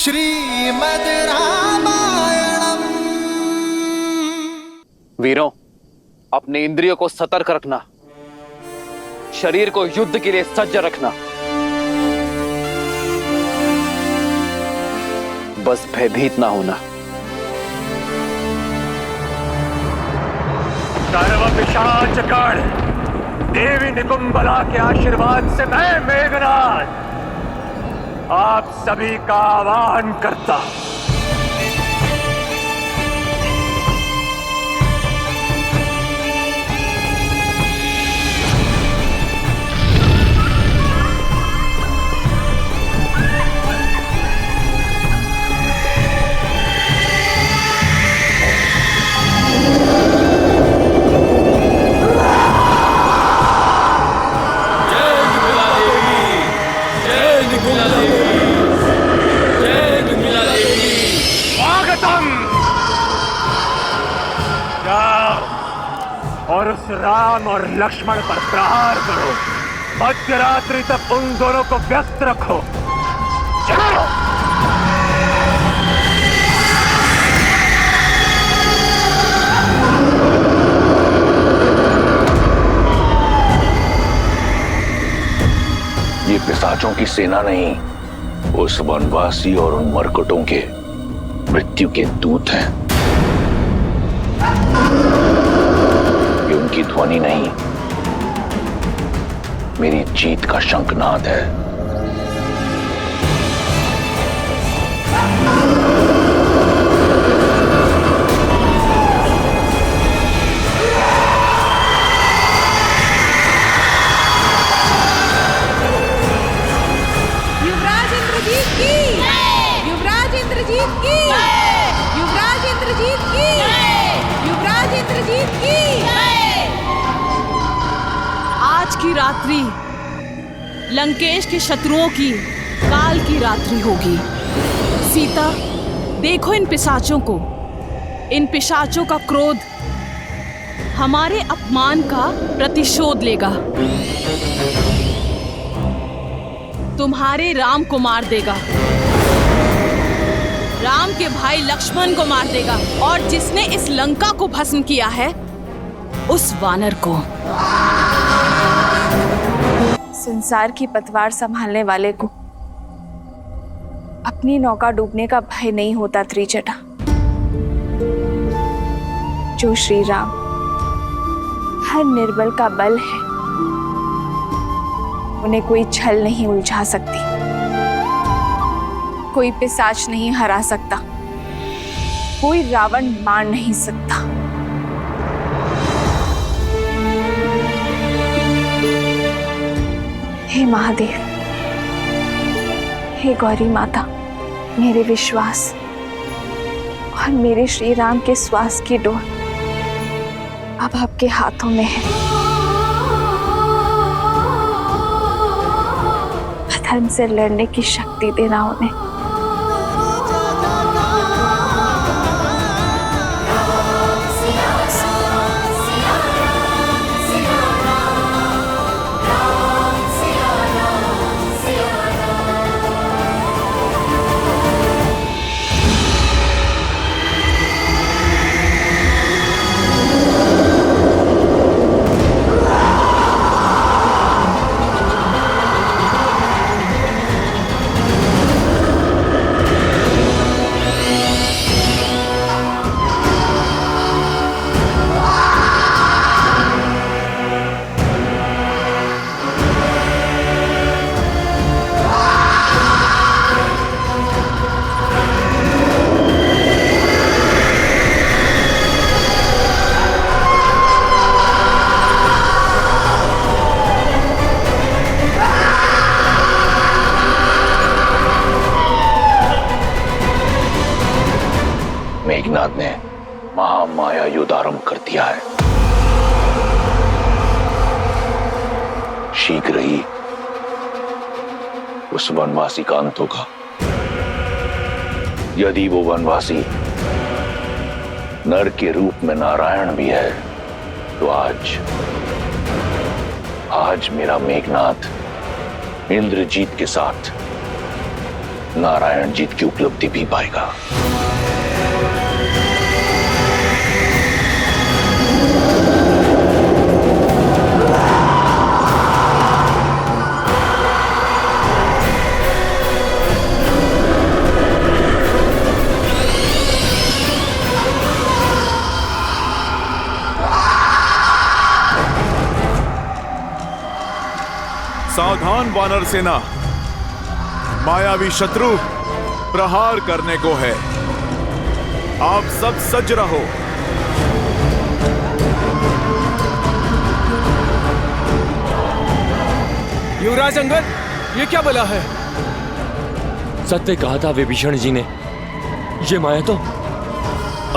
श्रीमद् रामायणम। वीरों, अपने इंद्रियों को सतर्क रखना, शरीर को युद्ध के लिए सज्ज रखना। बस भयभीत ना होना। सर्व पिशाचगण, देवी निकुंबला के आशीर्वाद से मैं मेघनाद आप सभी का आह्वान करता। और उस राम और लक्ष्मण पर प्रहार करो। मध्यरात्रि तक उन दोनों को व्यस्त रखो। चलो। ये पिशाचों की सेना नहीं, उस वनवासी और उन मरकटों के मृत्यु के दूत हैं। ये उनकी ध्वनि नहीं, मेरी जीत का शंखनाद है। युवराज इंद्रजीत की, युवराज इंद्रजीत की, युवराज इंद्रजीत की, युवराज इंद्रजीत की। आज की रात्रि लंकेश के शत्रुओं की काल की रात्रि होगी। सीता, देखो इन पिशाचों को। इन पिशाचों का क्रोध हमारे अपमान का प्रतिशोध लेगा। तुम्हारे राम को मार देगा, राम के भाई लक्ष्मण को मार देगा, और जिसने इस लंका को भस्म किया है उस वानर को। संसार की पतवार संभालने वाले को अपनी नौका डूबने का भय नहीं होता त्रिजटा। जो श्री राम हर निर्बल का बल है, उन्हें कोई छल नहीं उलझा सकती, कोई पिशाच नहीं हरा सकता, कोई रावण मार नहीं सकता। हे महादेव, हे गौरी माता, मेरे विश्वास और मेरे श्री राम के श्वास की डोर अब आपके हाथों में है। अधर्म से लड़ने की शक्ति देना उन्हें। मेघनाद ने महामाया युद्ध आरंभ कर दिया है। शीघ्र ही उस वनवासी का अंत होगा। यदि वो वनवासी नर के रूप में नारायण भी है, तो आज मेरा मेघनाद इंद्रजीत के साथ नारायण जीत की उपलब्धि भी पाएगा। सावधान वानर सेना, मायावी शत्रु प्रहार करने को है। आप सब सज्ज रहो। युवराज अंगद, ये क्या बला है? सत्य कहा था विभीषण जी ने, ये माया तो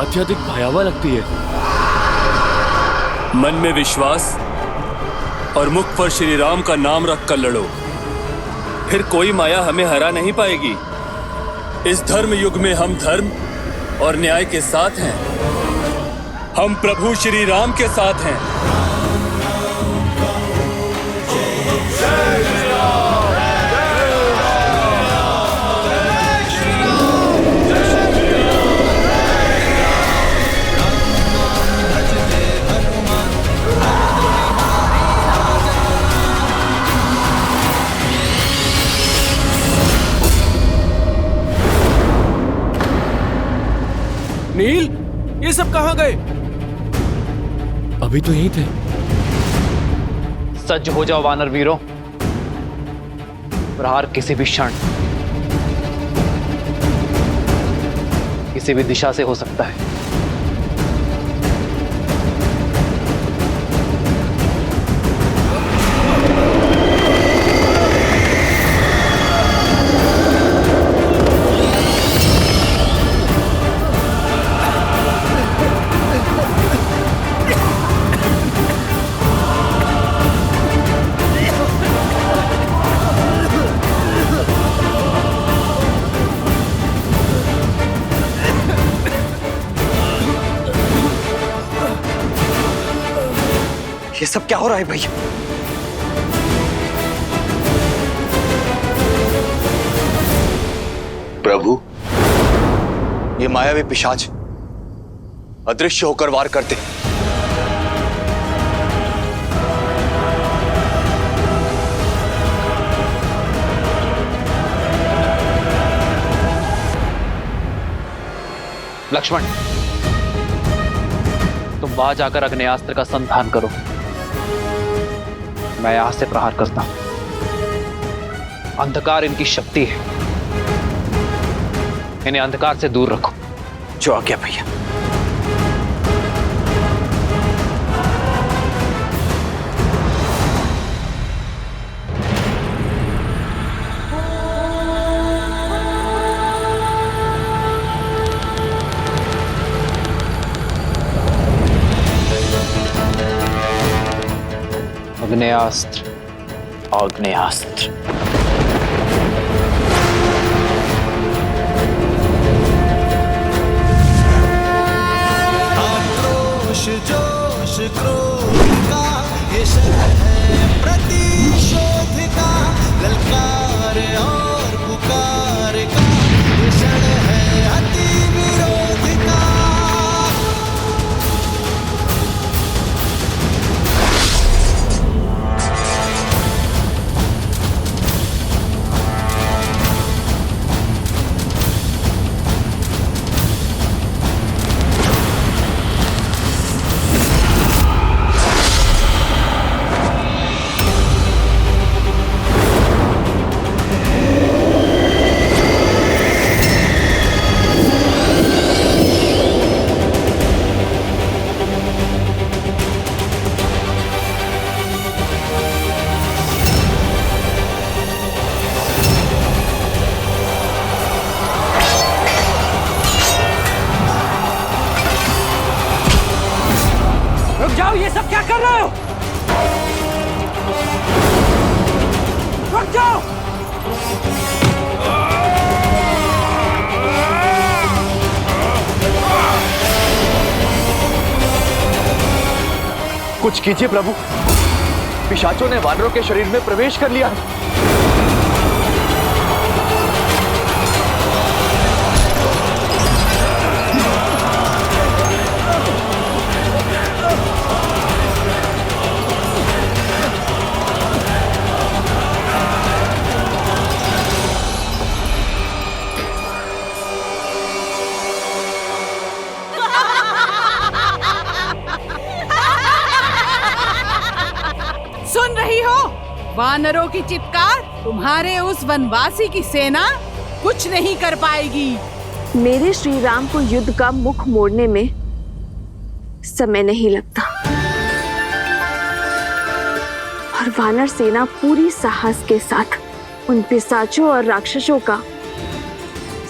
अत्यधिक भयावह लगती है। मन में विश्वास और मुख पर श्री राम का नाम रखकर लड़ो, फिर कोई माया हमें हरा नहीं पाएगी। इस धर्म युग में हम धर्म और न्याय के साथ हैं। हम प्रभु श्री राम के साथ हैं। नील, ये सब कहां गए? अभी तो यहीं थे। सज्ज हो जाओ वानर वीरों, प्रहार किसी भी क्षण किसी भी दिशा से हो सकता है। ये सब क्या हो रहा है भैया? प्रभु, ये मायावी पिशाच अदृश्य होकर वार करते। लक्ष्मण, तुम वहां जाकर अग्नेयास्त्र का संधान करो, मैं यहां से प्रहार करता हूं। अंधकार इनकी शक्ति है, इन्हें अंधकार से दूर रखो। जो आ गया भैया। आग्नेयास्त्र, आग्नेयास्त्र। आक्रोश जोश क्रोध का ये शब्द है प्रतिशोध का, ललकार और पुकार का ये क्षण है अति विरोध का। रुक जाओ, ये सब क्या कर रहे हो? रुक जाओ! कुछ कीजिए प्रभु, पिशाचों ने वानरों के शरीर में प्रवेश कर लिया। वानरों की चित्कार तुम्हारे उस वनवासी की सेना कुछ नहीं कर पाएगी। मेरे श्री राम को युद्ध का मुख मोड़ने में समय नहीं लगता और वानर सेना पूरी साहस के साथ उन पिशाचों और राक्षसों का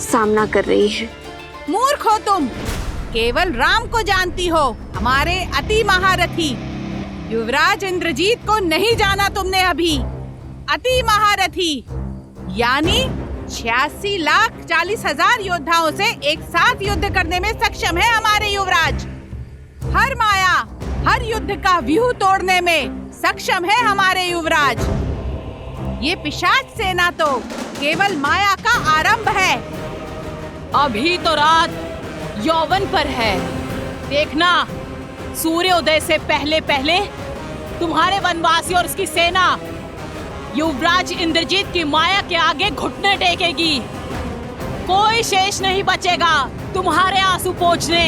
सामना कर रही है। मूर्ख हो तुम, केवल राम को जानती हो, हमारे अति महारथी युवराज इंद्रजीत को नहीं जाना तुमने अभी। अति महारथी यानी 86,40,000 योद्धाओं से एक साथ युद्ध करने में सक्षम है हमारे युवराज। हर माया, हर युद्ध का व्यूह तोड़ने में सक्षम है हमारे युवराज। ये पिशाच सेना तो केवल माया का आरंभ है। अभी तो रात यौवन पर है, देखना सूर्योदय से पहले पहले तुम्हारे वनवासी और उसकी सेना युवराज इंद्रजीत की माया के आगे घुटने टेकेगी। कोई शेष नहीं बचेगा तुम्हारे आंसू पोंछने।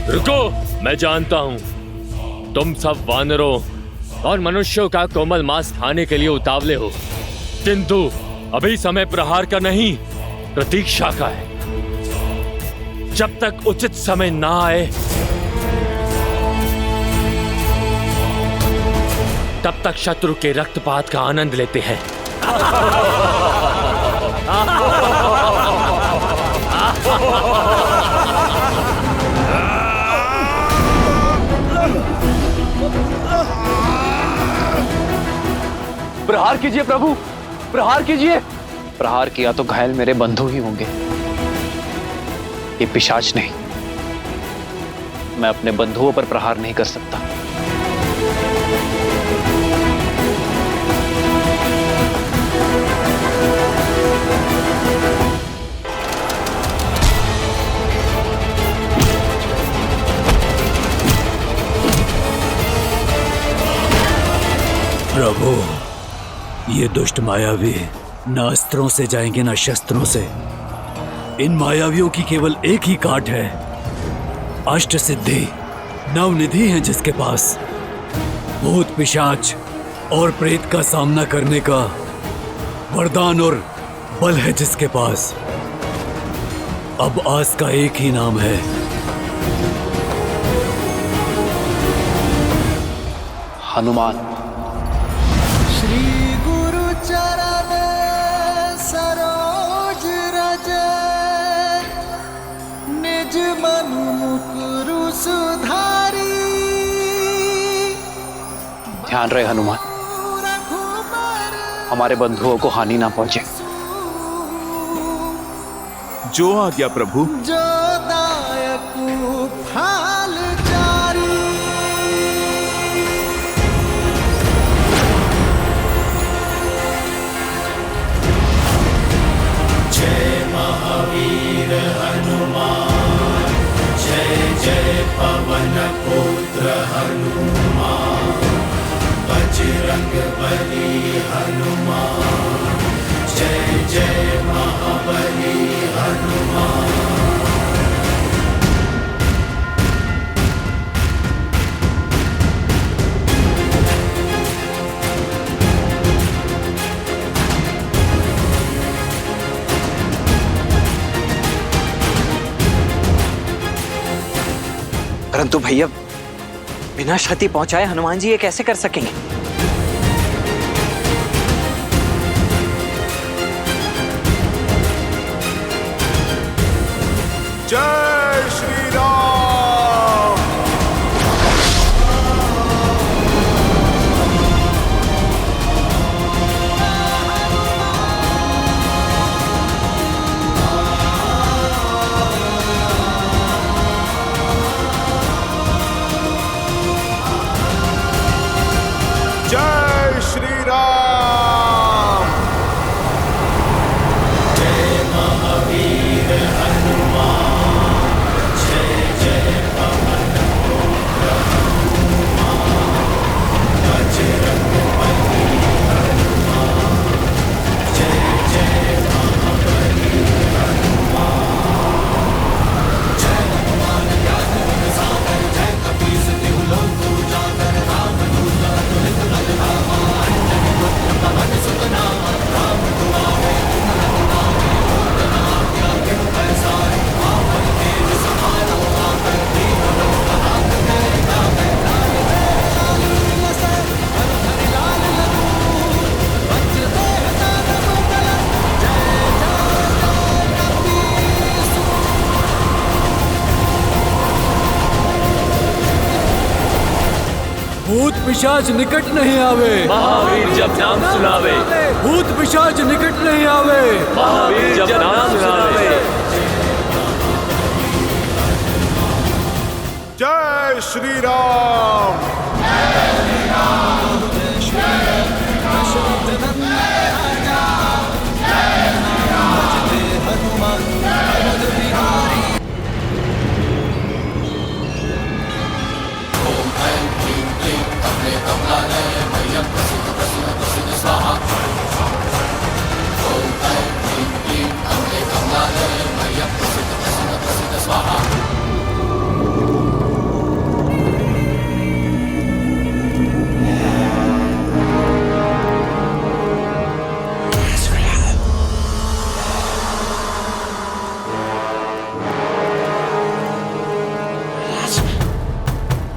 रुको, मैं जानता हूं तुम सब वानरों और मनुष्यों का कोमल मांस खाने के लिए उतावले हो, किंतु अभी समय प्रहार का नहीं, प्रतीक्षा का है। जब तक उचित समय ना आए तब तक शत्रु के रक्तपात का आनंद लेते हैं। प्रहार कीजिए प्रभु, प्रहार कीजिए। प्रहार किया तो घायल मेरे बंधु ही होंगे, ये पिशाच नहीं। मैं अपने बंधुओं पर प्रहार नहीं कर सकता। प्रभु, ये दुष्ट मायावी न अस्त्रों से जाएंगे न शस्त्रों से। इन मायावियों की केवल एक ही काट है, अष्ट सिद्धि नवनिधि है जिसके पास। भूत पिशाच और प्रेत का सामना करने का वरदान और बल है जिसके पास। अब आस का एक ही नाम है, हनुमान। श्री गुरु चरण सरोज रज, निज मनु मुकुरु सुधारी। ध्यान रहे हनुमान, हमारे बंधुओं को हानि ना पहुंचे। जो आज्ञा प्रभु। जो दायक फल जारी। जय महावीर हनुमान, जय जय पवन पुत्र हनुमान, बजरंग बली हनुमान, जय जय महाबली हनुमान। परंतु भैया, बिना क्षति पहुंचाए हनुमान जी ये कैसे कर सकेंगे? जय श्री राम। पिशाच निकट नहीं आवे। महावीर जब नाम सुनावे, भूत पिशाच निकट नहीं आवे। महावीर जब नाम सुनावे। जय श्री राम।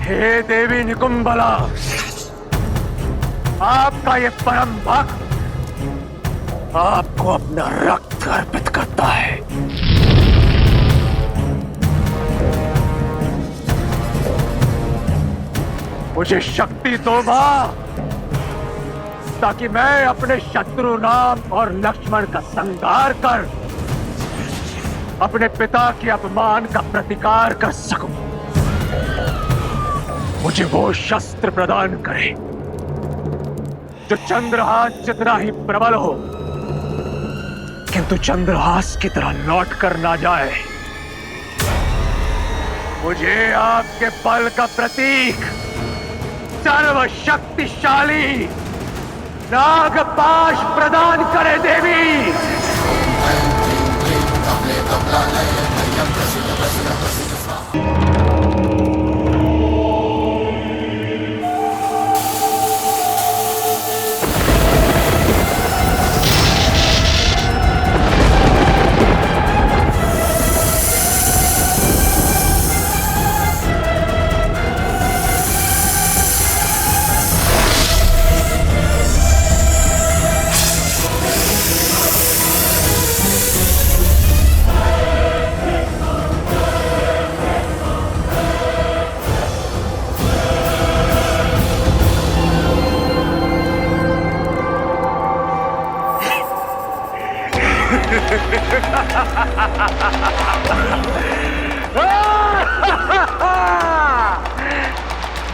हे देवी निकुंबला, आपका ये परम भक्त आपको अपना रक्त अर्पित करता है। मुझे शक्ति दो मां, ताकि मैं अपने शत्रु राम और लक्ष्मण का संहार कर अपने पिता के अपमान का प्रतिकार कर सकूं। मुझे वो शस्त्र प्रदान करे जो चंद्रहास जितना ही प्रबल हो, किंतु चंद्रहास की तरह लौट कर ना जाए। मुझे आपके बल का प्रतीक सर्वशक्तिशाली नागपाश प्रदान करे देवी।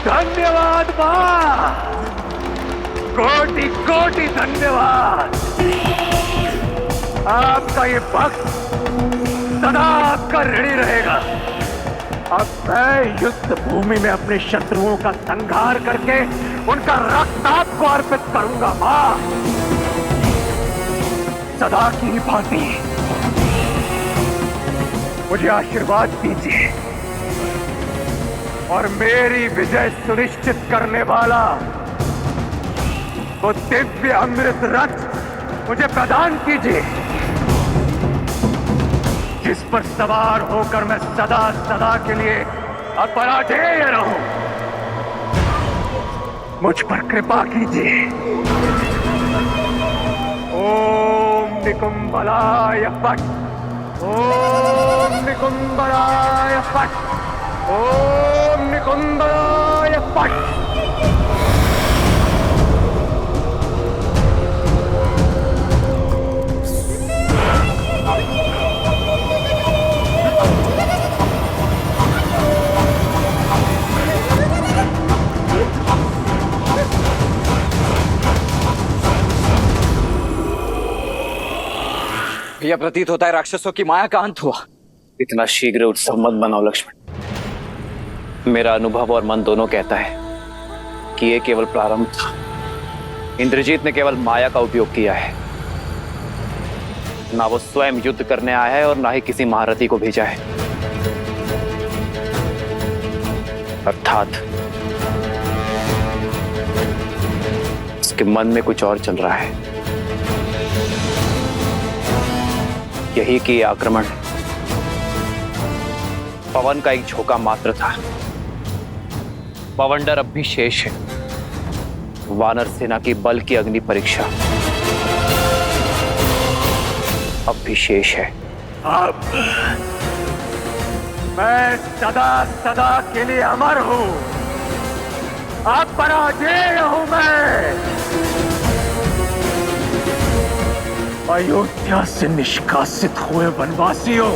धन्यवाद मां, कोटि कोटि धन्यवाद। आपका ये भक्त सदा आपका ऋणी रहेगा। अब मैं युद्ध भूमि में अपने शत्रुओं का संहार करके उनका रक्त आपको अर्पित करूंगा मां। सदा की भांति मुझे आशीर्वाद दीजिए और मेरी विजय सुनिश्चित करने वाला वो दिव्य अमृत रथ मुझे प्रदान कीजिए, जिस पर सवार होकर मैं सदा सदा के लिए अपराजेय रहूं। मुझ पर कृपा कीजिए। ओम निकुंबलाय फट, ओम निकुंबलाय फट, ओम निकुंबलाय फट। यह प्रतीत होता है राक्षसों की माया का अंत हुआ। इतना शीघ्र उत्सव मत बनाओ लक्ष्मण। मेरा अनुभव और मन दोनों कहता है कि यह केवल प्रारंभ था। इंद्रजीत ने केवल माया का उपयोग किया है। ना वो स्वयं युद्ध करने आया है और ना ही किसी महारथी को भेजा है। अर्थात उसके मन में कुछ और चल रहा है। यही कि यह आक्रमण पवन का एक झोंका मात्र था। पवनडर अब भी शेष है। वानर सेना की बल की अग्नि परीक्षा अब भी शेष है। अब मैं सदा सदा के लिए अमर हूं। अब पराजय हूं मैं। अयोध्या से निष्कासित हुए वनवासियों,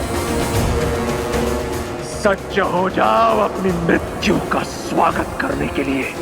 सज्ज हो जाओ अपनी मृत्यु का स्वागत करने के लिए।